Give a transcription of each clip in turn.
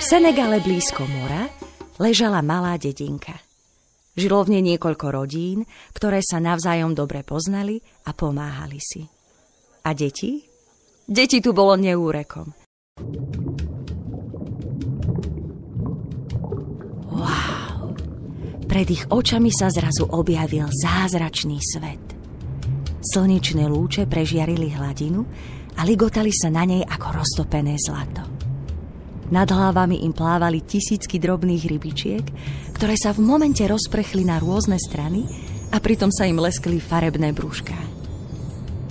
Senegale blízko mora ležala malá dedinka. Žilo v nej niekoľko rodín, ktoré sa navzájom dobre poznali a pomáhali si. A deti? Deti tu bolo neúrekom. Wow! Pred ich očami sa zrazu objavil zázračný svet. Slnečné lúče prežiarili hladinu a ligotali sa na nej ako roztopené zlato. Nad hlavami im plávali tisícky drobných rybičiek, ktoré sa v momente rozprechli na rôzne strany a pritom sa im leskli farebné brúšká.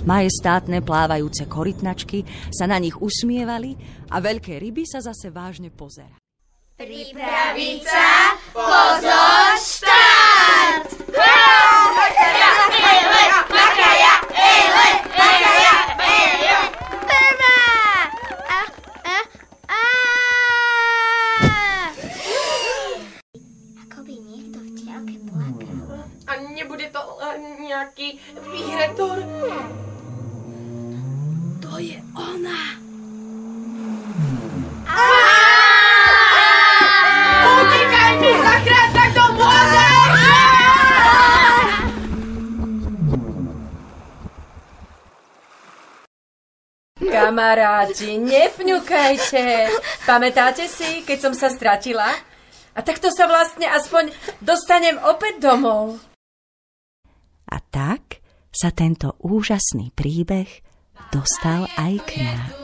Majestátne plávajúce korytnačky sa na nich usmievali a veľké ryby sa zase vážne pozerali. Pripraviť sa, pozor, štart! Nebude to nejaký výhretor? To je ona. Utekaj mi, zachráň, tak to môžeš! Kamaráti, nefňukajte. Pamätáte si, keď som sa stratila? A takto sa vlastne aspoň dostanem opäť domov. A tak sa tento úžasný príbeh dostal aj k nám.